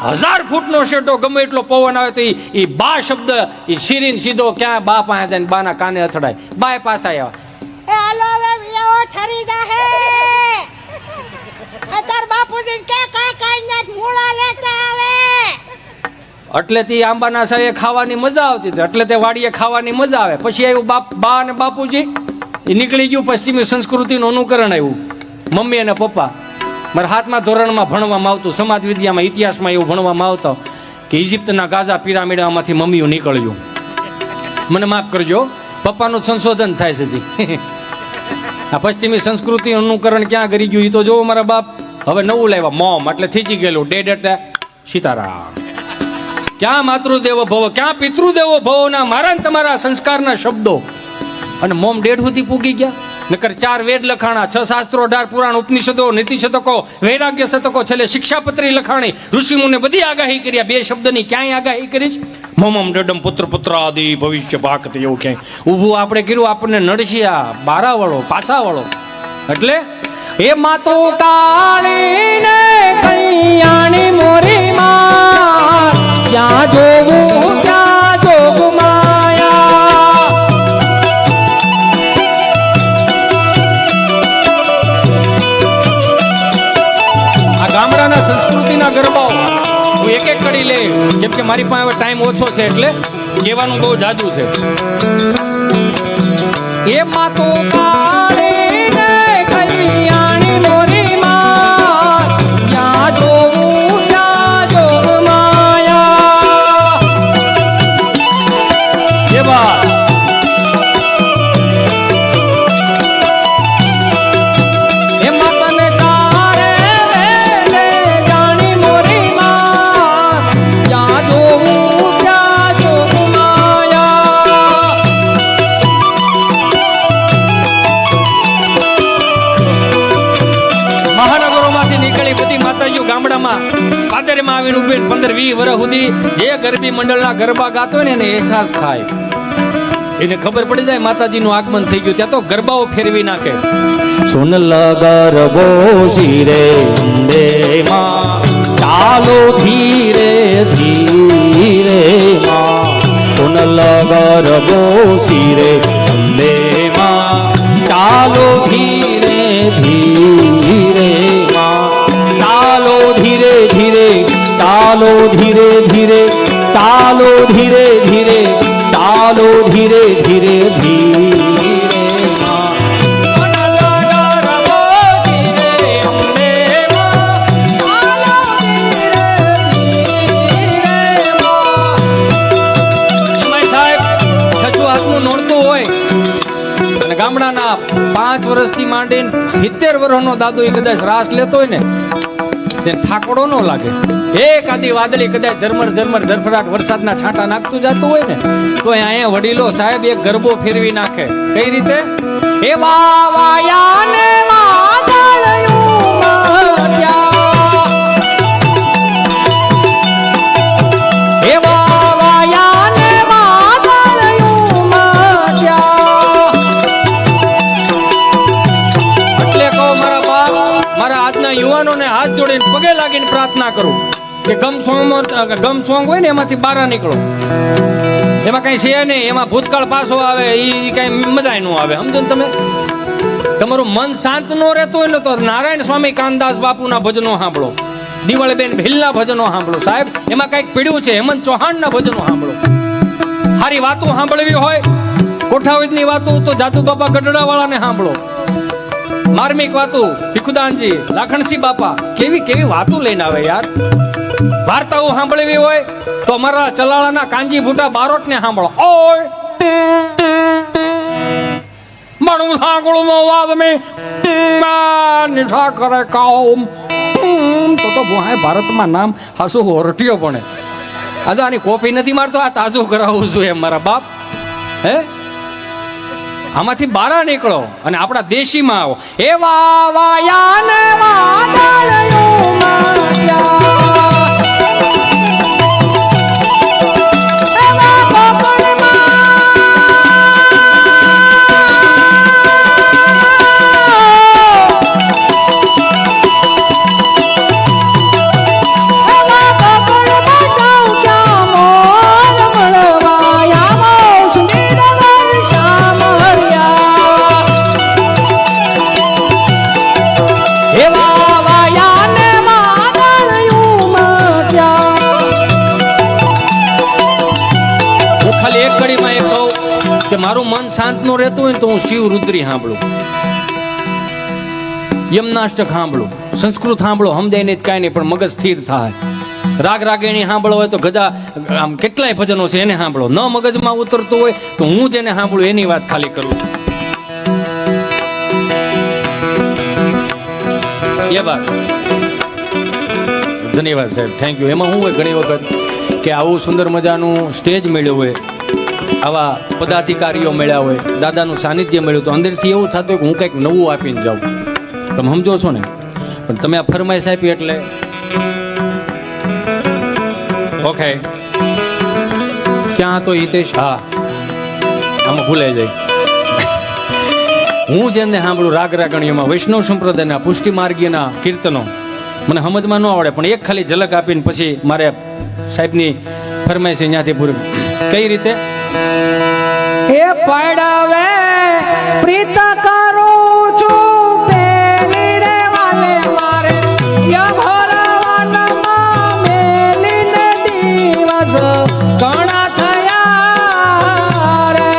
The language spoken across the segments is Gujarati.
1000 ફૂટનો શેટો ગમે એટલો પવન આવે તો એ બા શબ્દ એ શીરીન સીધો ક્યાં બા પાસે જાય ને બાના કાને અથડાય. બાય પાછા આવ્યા, એ હાલો હવે વિયાઓ ઠરી જાહે. અતાર બાપુજીને કે કાકા ને મૂળા લેતા આવે. એટલે તે આંબાના સાયે ખાવાની મજા આવતી હતી, એટલે તે વાડીએ ખાવાની મજા આવે. પછી આવ્યું બા અને બાપુજી, એ નીકળી ગયું પશ્ચિમી સંસ્કૃતિનું અનુકરણ આવ્યું. મમ્મી અને પપ્પા મારા 7મા ધોરણમાં ભણવામાં આવતું, સમાજ વિદ્યામાં ઇતિહાસમાં એવું ભણવામાં આવતો કે ઇજિપ્તના ગાઝા પિરામિડમાંથી મમ્મીઓ નીકળ્યું. મને માફ કરજો, પપ્પાનું સંશોધન થાય છે જી. આ પશ્ચિમી સંસ્કૃતિ અનુકરણ ક્યાં કરી ગયું એ તો જોવો મારા બાપ. હવે નવું લાવ્યા મોમ, એટલે થીજી ગયેલું ડેડ એટલે સીતારામ. ક્યાં માતૃદેવો ભવ, ક્યાં પિતૃદેવો ભવના મારા ને તમારા સંસ્કારના શબ્દો, અને મોમ ડેડ સુધી પૂગી ગયા. નકર 4 વેદ લખાણા, 6 શાસ્ત્રો, 18 પુરાણ, ઉપનિષદો, નીતિ શતકો, વૈરાગ્ય શતકો, છેલ્લે શિક્ષાપત્રી લખાણી, ઋષિમુને બધી આગાહી કર્યા. 2 શબ્દની ક્યાંય આગાહી કરી છે? મોમમ ડડમ પુત્ર પુત્ર આદિ ભવિષ્ય ભાકત એવું ક્યાંય ઊભું આપણે કર્યું. આપણને નડશિયા બારા વળો પાછા વળો. એટલે એ માતો કાળીને કૈયાણી મોરી માં, ક્યાં જોવું ક્યાં જોગ માયા. આ ગામડાના સંસ્કૃતિના ગરબાઓ હું એક કરી લે, કેમ કે મારી પાસે હવે ટાઈમ ઓછો છે એટલે કહેવાનું બહુ જાજુ છે. એ માતો કાળીને કૈયાણી મોરી માં, ક્યાં જોવું ક્યાં જોગ માયા. એ વાત એ માતાને ચારે વેલે જાણી મોરી માં, ક્યાં જોવું ક્યાં જોગ માયા. મહાનગરોમાંથી નીકળી બધી માતાજીઓ ગામડામાં પાદરમાં આવીને ઉભી 15-20 વર્ષ સુધી જે ગરબી મંડળના ગરબા ગાતો હોય ને એને અહેસાસ થાય, એને ખબર પડી જાય માતાજીનું આગમન થઈ ગયું. ત્યાં તો ગરબાઓ ફેરવી નાખે. સોનલા ગરબો શિરે અંબે માં, ચાલો ધીરે ધીરે માં. સોનલા ગરબો શિરે અંબે માં, ચાલો ધીરે ધીરે માં. ચાલો ધીરે ધીરે, ચાલો ધીરે ધીરે, ચાલો ધીરે ધીરે, ચાલો ધીરે ધીરે ધીરે માં. સોનલા ગરબો શિરે અંબે માં, ચાલો ધીરે ધીરે માં. એમાંય સાહેબ 6 હાથનું નોરતું હોય અને ગામડાના 5 વર્ષથી માંડીને 70 વર્ષનો દાદો એ કદાચ રાસ લેતો હોય ને તેને થાકડો ન લાગે. એક આદી વાદળી કદાચ ઝરમર ઝરમર ઝરફરાટ વરસાદના છાંટા નાખતું જતું હોય ને તો અહીંયા વડીલો સાહેબ એક ગરબો ફેરવી નાખે. કઈ રીતે? એ વાવાયાને વાદળિયું માર્યા, એ વાવાયાને વાદળિયું માર્યા. એટલે કહો મારા બાપ, મારા આજના યુવાનોને હાથ જોડીને પગે લાગીને પ્રાર્થના કરું કે ગમ સોંગ હોય ને એમાંથી બહાર નીકળો. એમાં કઈ છે નહીં, એમાં ભૂતકાળ પાછો આવે એ કઈ મજા ન આવે. સમજો ને તમે? તમારું મન શાંત ન રહેતું હોય ને તો નારાયણ સ્વામી કાનદાસ બાપુના ભજનો સાંભળો, દિવાળીબેન ભીલના ભજનો સાંભળો. સાહેબ એમાં કઈક પીડ્યું છે. હેમંત ચૌહાણના ભજનો સાંભળો. સારી વાતો સાંભળવી હોય, કોઠાવદની વાતો તો જાદુ બાપા ગઢડા વાળાને સાંભળો. માર્મિક વાતો ભીખુદાનજી, લાખણસિંહ બાપા કેવી કેવી વાતો લઈને આવે યાર. વાર્તાઓ સાંભળવી હોય તો અમારા ચલાળાના કાંજી ભૂટા બારોટને સાંભળો. ઓય મારું સાંકળુનો વાદ મે નિશા કરે કામ તો ભોહાય ભારતમાં નામ હાસુ હોરટીઓ ભણે. આજે આની કોપી નથી મારતો, આ તાજું કરાવવું જોઈએ મારા બાપ. હે આમાંથી બહાર નીકળો અને આપણા દેશીમાં આવો. એ વાવાયાને વાદળિયું માર્યા, મારું મન શાંત નો રહેતું હોય ને તો હું શિવ રુદ્રી સાંભળું, યમનાષ્ટક સાંભળું, સંસ્કૃત સાંભળો, સમજાય નહીં કાંઈ નહીં પણ મગજ સ્થિર થાય. રાગ રાગીણી સાંભળો હોય તો ગજા આમ કેટલાય ભજનો છે એને સાંભળો. ન મગજમાં ઉતરતું હોય તો હું જેને સાંભળું એની વાત ખાલી કરું છું. એ વાત ધન્યવાદ સાહેબ, થેન્ક યુ. એમાં શું હોય ઘણી વખત કે આવું સુંદર મજાનું સ્ટેજ મળ્યું હોય, આવા પદાધિકારીઓ મળ્યા હોય, દાદાનું સાનિધ્ય મળ્યું તો અંદરથી એવું થતું હોય કે હું કંઈક નવું આપીને જાઉં. તમે સમજો છો ને? પણ તમે આ ફરમાઈશ આપી એટલે ઓકે. ક્યાં તો હિતેશ? હા, આમાં ભૂલાઈ જાય. હું જેમને સાંભળું રાગ રાગણીઓમાં વૈષ્ણવ સંપ્રદાયના પુષ્ટિ માર્ગીયના કીર્તનો મને સમજમાં ન આવડે, પણ એક ખાલી ઝલક આપીને પછી મારે સાહેબની ફરમાઈશ ત્યાંથી પૂરી. કઈ રીતે? એ પડાવે પ્રીત કરું છું પેલી રે વાલે મારે યભરવનમાં મેલીને દિવસ ઘણા થયા રે.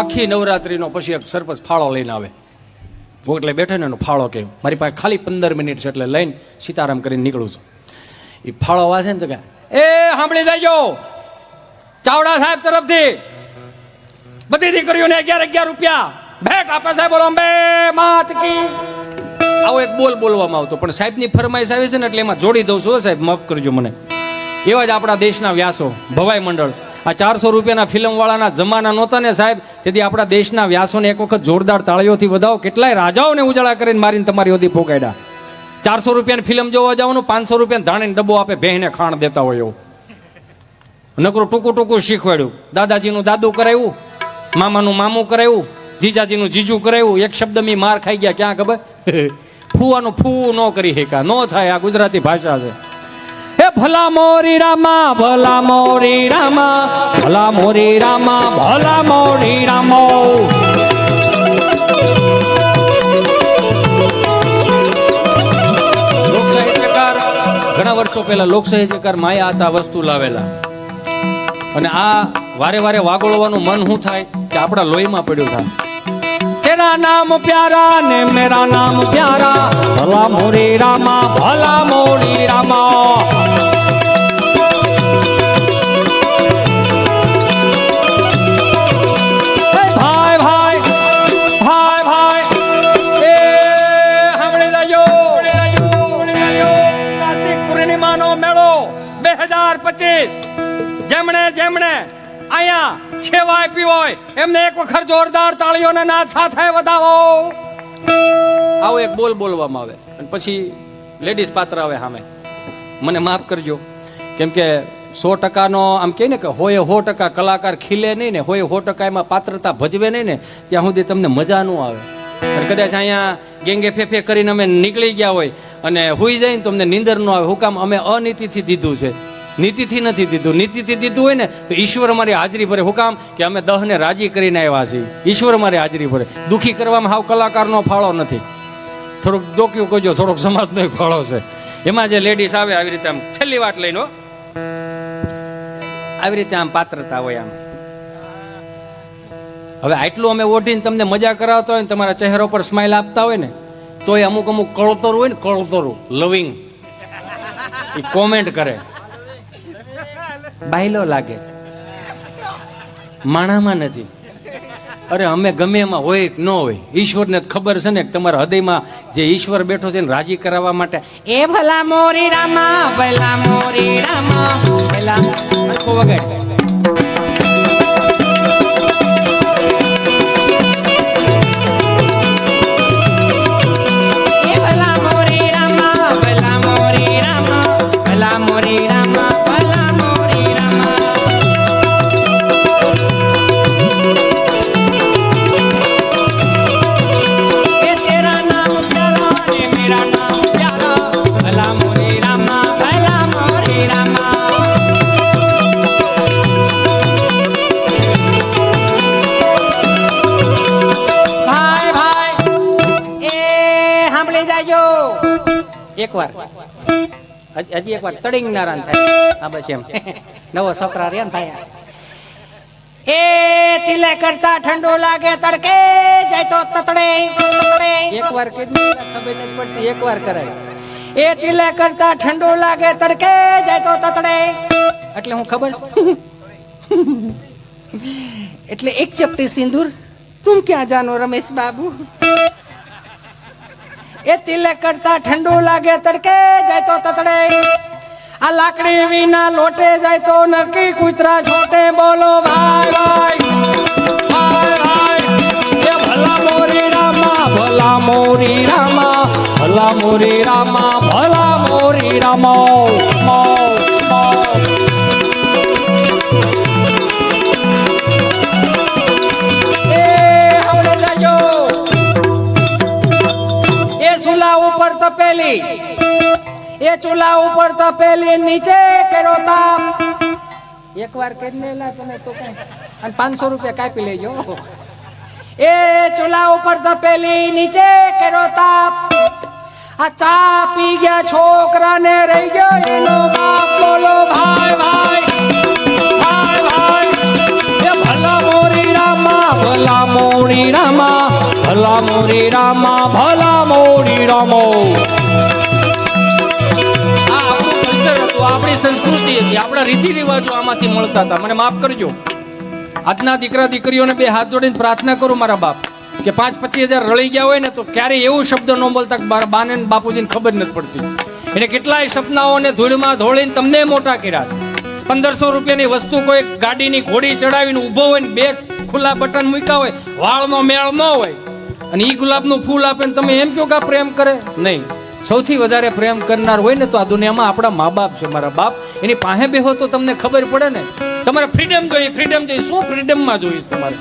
આખી નવરાત્રીનો પછી એક સરપંચ ફાળો લઈને આવે. હું એટલે બેઠો ને એનો ફાળો કહ્યું. મારી પાસે ખાલી 15 મિનિટ છે એટલે લઈને સીતારામ કરીને નીકળું છું. એ ફાળો વાંચે ને તો કે એ સાંભળી જાયજો, ચાવડા સાહેબ તરફથી બધી દીકરીઓને 11 રૂપિયા ભેટ આપે સાહેબ. બોલો અંબે માત કી. આવો એક બોલ બોલવામાં આવતો, પણ સાહેબની ફરમાઈશ આવી છે ને એટલે એમાં જોડી દઉં છું. સાહેબ માફ કરજો મને. એવા જ આપણા દેશના વ્યાસો ભવાઈ મંડળ, આ 400 રૂપિયાના ફિલ્મ વાળાના જમાના નહોતા ને સાહેબ, તેથી આપણા દેશના વ્યાસોને એક વખત જોરદાર તાળીઓથી વધાવો. કેટલાય રાજાઓને ઉજાળા કરીને મારીને તમારી સુધી પોકાડ્યા. 400 રૂપિયાની ફિલ્મ જોવા જવાનું, 500 રૂપિયા ધાણીને ડબ્બો આપે, બહેને ખાણ દેતા હોય એવું. નકરું ટૂંકું ટૂંકું શીખવાડ્યું. દાદાજીનું દાદુ કરાવ્યું, મામાનું મામું કરાવ્યું, જીજાજીનું જીજુ કરાવ્યું. એક શબ્દ મી માર ખાઈ ગયા. ક્યાં ખબર? ફૂવાનું ફૂ ન કરી શકા. ન થાય, આ ગુજરાતી ભાષા છે. એ ભલા મોરી રામા, ભલા મોરી રામા, ભલા મોરી રામા, ભલા મોરી રામો. લોક સાહિત્યકાર ઘણા વર્ષો પહેલા લોક સાહિત્યકાર માયા હતા વસ્તુ લાવેલા, અને આ વારે વારે વાગોળવાનું મન શું થાય કે આપણા લોહીમાં પડ્યું થાય. તેરા નામ પ્યારા ને મેરા નામ પ્યારા, ભલા મોરી રામા, ભલા મોરી રામા. ભાઈ ભાઈ ભાઈ ભાઈ એ સાંભળી જાજો, કાર્તિક પૂર્ણિમાનો મેળો 2025. જેમણે જેમણે અહીંયા સેવા આપી હોય એમને એક વખત જોરદાર તાળીઓના નાદ સાથે વધાવો. આવો એક બોલ બોલવામાં આવે અને પછી લેડીઝ પાત્ર આવે સામે. મને માફ કરજો, કેમ કે 100% આમ કહે ને કે હોય 100% કલાકાર ખીલે નહીં ને, હોય 100% એમાં પાત્રતા ભજવે નહીં ને, ત્યાં સુધી તમને મજા ન આવે. અને કદાચ અહીંયા ગેંગે ફેફે કરીને અમે નીકળી ગયા હોય અને હુઈ જાય ને તો અમને નીંદર ન આવે. હું કામ? અમે અનીતિથી દીધું છે, નીતિથી નથી દીધું. નીતિથી દીધું હોય ને તો ઈશ્વર મારી હાજરી ભરે. હું કામ? કે અમે 10ને રાજી કરીને આવ્યા છીએ. ઈશ્વર મારી હાજરી ભરે. દુઃખી કરવામાં હાવ કલાકારનો ફાળો નથી. થોડુંક ડોક્યું કરજો, થોડોક સમાજનો ફાળો છે. એમાં જે લેડીઝ આવે આવી રીતે આમ છેલ્લી વાત લઈને આવી રીતે આમ પાત્રતા હોય આમ. હવે આટલું અમે ઓઢીને તમને મજા કરાવતા હોય ને, તમારા ચહેરા પર સ્માઇલ આપતા હોય ને, તો એ અમુક કળતરું હોય ને, કળતરું લવિંગ એ કોમેન્ટ કરે, બાયલો લાગે છે, માણામાં નથી. અરે અમે ગમે એમાં હોય કે ન હોય, ઈશ્વરને ખબર છે ને તમારા હૃદયમાં જે ઈશ્વર બેઠો છે ને રાજી કરાવવા માટે. એ ભલા મોરી રામા, ભલા મોરી રામા, ભલા વગાડ. એકવાર હજી એકવાર તડીંગ નારાયણ થાય. હા બસ એમ નવો છોકરા રે ને ભાઈ. એ તિલે કરતા ઠંડુ લાગે તડકે જાય તો તતડે તતડે. એકવાર કીધું ખબર નથી પડતી, એકવાર કરાય. એ તિલે કરતા ઠંડુ લાગે તડકે જાય તો તતડે. એટલે હું ખબર એટલે એક ચપટી સિંદૂર તુમ ક્યાં જાનો રમેશ બાબુ. એ તિલે કરતા ઠંડુ લાગે તડકે જાય તો તતડે. આ લાકડી વિના લોટે જાય તો નરકી કૂતરા છોટે. બોલો ભાઈ ભાઈ ભાઈ ભાઈ એ ભલા મોરી રામા ભલા મોરી રામા ભલા મોરી રામા ભલા મોરી રામો મો મો. એ હવડે જાજો. એ ચૂલા ઉપર તપેલી, એ ચૂલા ઉપર તપેલી નીચે કેરો તાપ. એકવાર કરીને લા તને તો કઈ અને 500 રૂપિયા કાપી લેજો. એ ચૂલા ઉપર તપેલી નીચે કેરો તાપ. આ ચા પી ગયા છોકરાને રહી ગયો એનો બાપ. બોલો ભાઈ ભાઈ ભાઈ ભાઈ એ ભલા મોરી રામા ભલા મોરી રામા ભલા મોરી રામા ભલા મોરી રામો. આ આપણું કલ્ચર હતું, આપણી સંસ્કૃતિ હતી, આપણા રીતિ રિવાજો આમાંથી મળતા હતા. મને માફ કરજો. આજના દીકરા દીકરીઓને બે હાથ જોડીને પ્રાર્થના કરું મારા બાપ કે 5-25 હજાર રળી ગયા હોય ને તો ક્યારેય એવું શબ્દ ન બોલતા કે મારા બાને ને બાપુજીને ખબર નથી પડતી. એને કેટલાય સપનાઓને ધૂળમાં ધોળીને તમને મોટા કર્યા છે. 1500 રૂપિયાની વસ્તુ કોઈ ગાડીની ઘોડી ચડાવીને ઊભો હોય ને બે ખુલ્લા બટન મૂક્યા હોય, વાળનો મેળ ન હોય અને ઈ ગુલાબનું ફૂલ આપે ને તમે એમ કહો કે આ પ્રેમ કરે? નહીં. સૌથી વધારે પ્રેમ કરનાર હોય ને તો આ દુનિયામાં આપણા મા બાપ છે. મારા બાપ એની પાસે બેહો તો તમને ખબર પડે ને. તમારે ફ્રીડમ જોઈએ, ફ્રીડમ જોઈએ. શું ફ્રીડમમાં જોઈશ તમારે?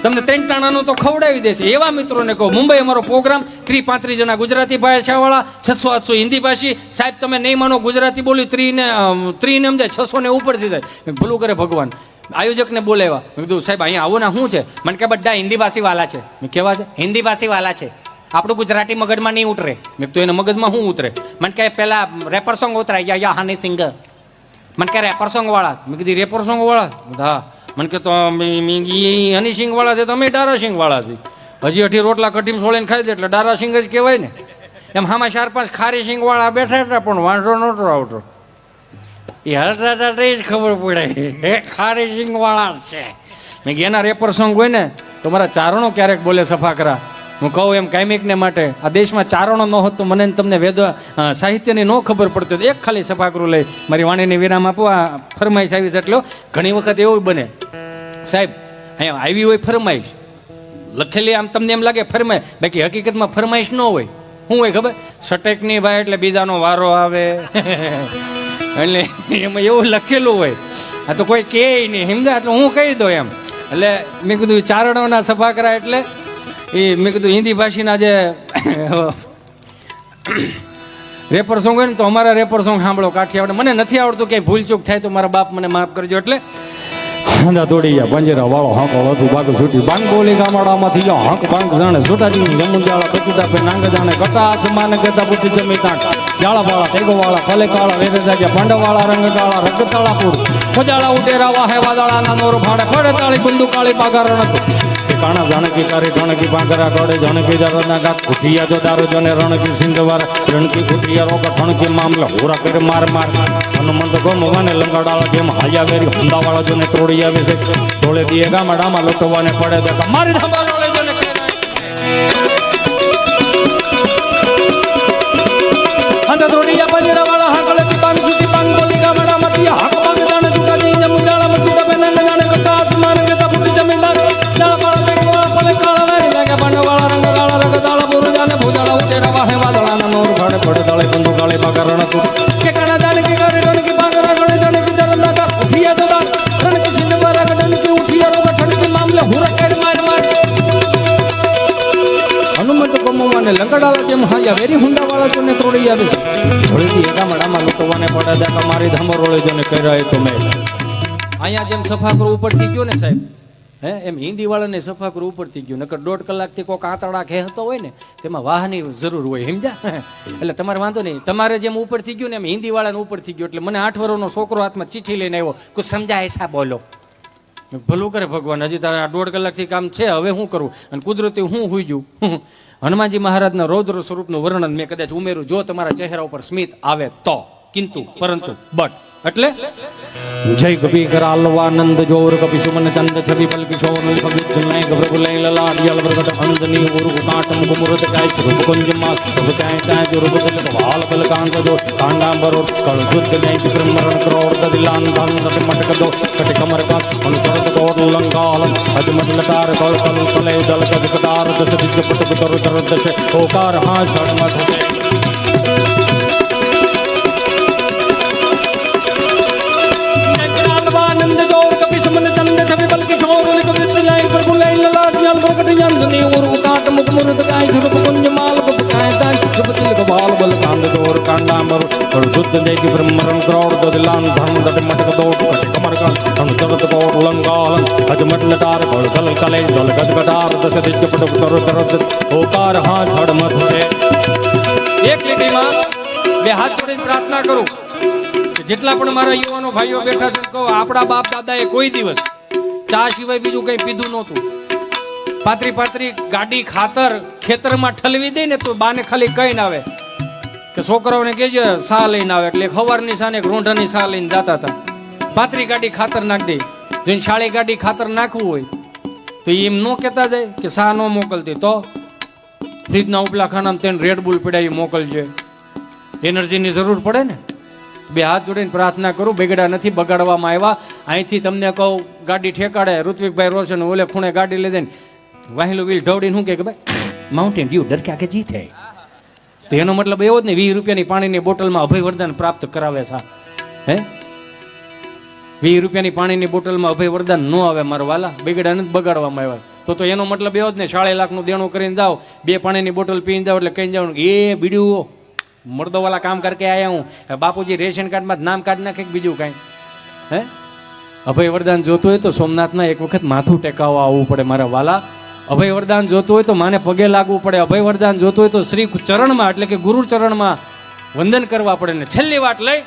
તમને 3 ટાણાનું તો ખવડાવી દે છે. એવા મિત્રોને કહો, મુંબઈ અમારો પ્રોગ્રામ 30-35 જણા ગુજરાતી ભાષાવાળા, 600-800 હિન્દી ભાષી. સાહેબ તમે નહીં માનો ગુજરાતી બોલી 3 ને સમજાય, 600 ને ઉપર થઈ જાય. ભૂલું કરે ભગવાન. આયોજકને બોલાવ્યા. મેં કીધું સાહેબ અહીંયા આવો ને શું છે? મને કે બધા હિન્દી ભાષી વાલા છે. મેં કેવા છે? હિન્દી ભાષી વાલા છે. આપણું ગુજરાતી મગજમાં નહીં ઉતરે. મેં તો એના મગજમાં શું ઉતરે? મને કહે પેલા રેપર સોંગ ઉતરાય યા હાની સિંગ. મને કે રેપર સોંગ વાળા. મેં કીધી રેપર સોંગ વાળા? હા. મને કે તો હની સિંગ વાળા છે, તમે ડારા સિંગ વાળા છે. હજી 8 રોટલા કઠીમ સોળીને ખાઈ દે એટલે ડારા સિંગ જ કહેવાય ને. એમ હામાં 4-5 ખારી સિંગ વાળા બેઠા હતા પણ વાંધો નહોતો આવતો. એ હરતા જ ખબર પડે હે ખારી સિંગ વાળા છે. મેં એના રેપર સોંગ હોય ને તો મારા ચારણો ક્યારેક બોલે સફાકરા. હું કહું એમ કાયમિકને માટે આ દેશમાં ચારણો ન હોત તો મને તમને વેદ સાહિત્યની ન ખબર પડતી. એક ખાલી સફાકરું લઈ મારી વાણીની વિરામ આપવા ફરમાઈશ આવી છે. એટલે ઘણી વખત એવું બને સાહેબ અહીંયા આવી હોય ફરમાઈશ લખેલી, આમ તમને એમ લાગે ફરમાય, બાકી હકીકતમાં ફરમાઈશ ન હોય. શું હોય ખબર? સટેકની ભાઈ એટલે બીજાનો વારો આવે એટલે એમાં એવું લખેલું હોય. આ તો કોઈ કહે નહીં સમજા એટલે હું કહી દઉં એમ. એટલે મેં કીધું ચારણોના સફાકરા એટલે એ મેં કીધું હિન્દી ભાષીના જે રેપર સોંગ હોય ને તો અમારા રેપર સોંગ સાંભળો કાઠિયાવાડ. મને નથી આવડતું કે ભૂલચૂક થાય તો મારા બાપ મને માફ કરજો. એટલે હાંદા તોડી પંજરા વાળો હાંકો વધુ બાગ છૂટી બાંગ બોલી ગામડામાંથી જાઓ હાંક બાંગ જાણે છૂટાજી જમુજાળા કચુતા પે નાંગ જાણે કટા આસમાન ગતા બુટી જમી તાણ જાળા વાળા તેગો વાળા ફલે કાળા વેરે જાજે પાંડા વાળા રંગ કાળા રગતાળાપુર ખોજાળા ઉડેરા વાહે વાદળાના નોર ફાડે ફડે તાળી બંદુ કાળી બાગા રણક કાણા જાણકી તારી ઢણકી પાંકરા ગોડે જણકી જરના ગાત કુઠિયા જો દારૂ જોને રણકી સિંધવાર રણકી કુઠિયા રોક ઠણકી મામલા હોરા કરે માર માર હનુમંત ગોમવાને લંગાડાળા જેમ હાયા વેરી હુંદાવાળા જોને તોડી આવે છે તોળે દીએ ગામડામાં લટવાને પડે દેખા મારી ધમાડોળે જોને હંદા તોડીયા પંજરા વાળા હાકળેથી બાંગ સુધી બાંગ બોલી ગામડામાંથી હાક બાંગ જાણે જુગાજી જમુજાળા મતી ડબે નંગ જાણે કટા આસમાન ગતા ફૂટી જમીનદાર જાળા પાળા દેખ વાળા પલે કાળા વેરી લાગે પાંડવાળા રંગ કાળા રગદાળા બોરુ જાને ભુજાળા ઉતેરા વાહે વાદળાના નોર ફાડે ફડે દાળે બંદુ કાળી બાગા રણકુ કે કાણા જાણે કે ગારે રણકી બાગરા ગણે જાણે કે જરંદા કા ઉઠિયા દડા રણકી સિંધવારા ગણકી ઉઠિયા રોગ ઠણકી મામલે હુરા કેડ માર માર હનુમંત ગોમવાને લંગડાળા જેમ હાયા વેરી હુંડાવાળા જોને તોડી આવે હોળીથી ગામડામાં લૂંટવાને પડે દેખા મારી ધમરોળે જોને કર્યા તો મેં અહીંયા જેમ સફાકરો ઉપરથી ગયો ને સાહેબ હે એમ હિન્દી વાળાને સફાકર ઉપરથી ગયું, નકર 1.5 કલાકથી કોઈક આંતરડા ખેંચતો હોય ને તેમાં વાહની જરૂર હોય, સમજ્યા? એટલે તમારે વાંધો નહીં, તમારે જેમ ઉપરથી ગયું ને એમ હિન્દી વાળાને ઉપરથી ગયું. એટલે મને 8 વર્ષનો છોકરો હાથમાં ચિઠ્ઠી લઈને આવ્યો, કુછ સમજાય એસા બોલો. ભલું કરે ભગવાન, હજી તારે 1.5 કલાકથી કામ છે, હવે શું કરવું? અને કુદરતી હું હુઈ જઉં. હનુમાનજી મહારાજના રૌદ્ર સ્વરૂપનું વર્ણન મેં કદાચ ઉમેરું, જો તમારા ચહેરા ઉપર સ્મિત આવે તો, કિંતુ પરંતુ બટ. એટલે જય કપી કરાલવાનંદ જોર કપી સુમન ચંદ છબી પલ કિશોર કવિ જનય ગબ્રગુ લઈ લલાડિયલ પ્રગટ અંદની ઉરુ કાટમ મુમુરત કાય સુખ કુંજ માસ સુખાય કાય જો રૂપ દલ વાલ બલ કાંત જો કાંડાંબરો કળ શુદ્ધ જય બ્રહ્મરણ ક્રોડ દિલાન ધન સટ મટક દો કટ કમર કા અનુસરત કોટ લંકાલ અજમત લતાર કળ કલ કલે દલ કદ કદાર દસ દિજ પટ કર તર દશ ઓકાર હા છડ મત आनंद जोर कपि सुमन चंद छवि बल किशोर कवि लय प्रभु लय ललाट प्रकट यंदनी उर काट मुख मुरद काय सुरप कुंज माल बप काय ताय शुभ तिलक बाल बल कांद जोर कांडांबर और शुद्ध जय की ब्रह्मरण क्रोड़ ददिलान धर्म दट मटक दोट कट कमर का संसरत कोट लंकाल अजमट लटार कोल कल कले दल गद गदार दस दिज पट कर तरत ओकार हां छड़ मत से एक લીટીમાં બે હાથ જોડીને પ્રાર્થના કરું કે જેટલા પણ મારા યુવાનો ભાઈઓ બેઠા છે, કહો આપણા બાપ દાદાએ કોઈ દિવસ ચા સિવાય બીજું કંઈ પીધું નહોતું. પાતરી ગાડી ખાતર ખેતરમાં ઠલવી દે ને તો બાને ખાલી કહીને આવે કે છોકરાઓને કહેજો સા લઈને આવે, એટલે ખવારની સાને રોંઢાની સા લઈને જતા હતા. પાતરી ગાડી ખાતર નાખ દે. જોઈને શાળી ગાડી ખાતર નાખવું હોય તો એમ ન કહેતા જાય કે સા ન મોકલતી, તો ફ્રીજના ઉપલા ખાનામાં તેને રેડબુલ પીડાવી મોકલજે. એનર્જીની જરૂર પડે ને. બે હાથ જોડીને પ્રાર્થના કરું, બગડા નથી, બગાડવામાં આવ્યા. અહીંથી તમને કહું ગાડી ઠેકાડે, ઋત્વિકભાઈ રોશન ઓલે ખૂણે ગાડી લઈ દઈને વાહેલું વ્હીલ ઢવડીને શું કે ભાઈ માઉન્ટેન ડ્યુ ડર કે આગે જીતે. તો એનો મતલબ એવો જ ને 20 રૂપિયાની પાણીની બોટલમાં અભયવરદાન પ્રાપ્ત કરાવે છે. હે 20 રૂપિયાની પાણીની બોટલમાં અભયવરદાન ન આવે મારા વાલા, બગડા નથી, બગાડવામાં આવ્યા. તો એનો મતલબ એવો જ ને 2.5 લાખનું દેણું કરીને જાઓ, 2 પાણીની બોટલ પીને જાઓ, એટલે કહી જાવ એ બીડ્યું મર્દો વાલા કામ કરકે આયા હું, બાપુજી રેશન કાર્ડમાં નામ કાઢ નાખે બીજું કાંઈ. હે અભય વરદાન જોતું હોય તો સોમનાથમાં એક વખત માથું ટેકાવવા આવવું પડે મારા વાલા. અભય વરદાન જોતું હોય તો માને પગે લાગવું પડે. અભય વરદાન જોતું હોય તો શ્રી ચરણમાં એટલે કે ગુરુ ચરણમાં વંદન કરવા પડે. ને છેલ્લી વાત લઈ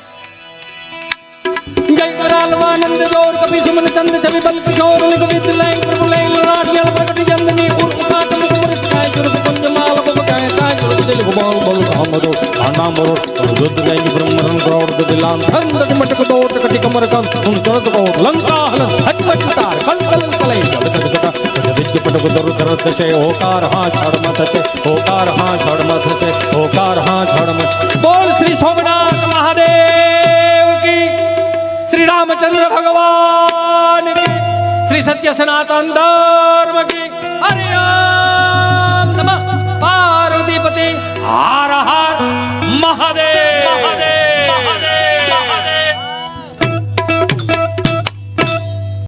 જય કરાલવાનંદ જોર કપી સુમન ચંદ છબી બલ કિશોર કવિ લય પ્રભુ લય લલાડિયલ પ્રગટ यंदनी उर काट मुख मुरद काय सुरप कुंज माल बप काय काय सुरप दिल गोपाल बल कांदो कांडांबरो शुद्ध जय की ब्रह्मरण क्रोड़ दिलान धन दट मटक दोट कटि कमर का उन करत कोट लंका हलन हजमत तार कल कल कले दल कद कटा दिज पट दर दर दशे ओकार हां छड़ मत छे ओकार हां छड़ मत छे ओकार हां छड़ मत. बोल श्री सोमनाथ महादेव की, श्री रामचंद्र भगवान की, श्री सत्य सनातन धर्म की. हरि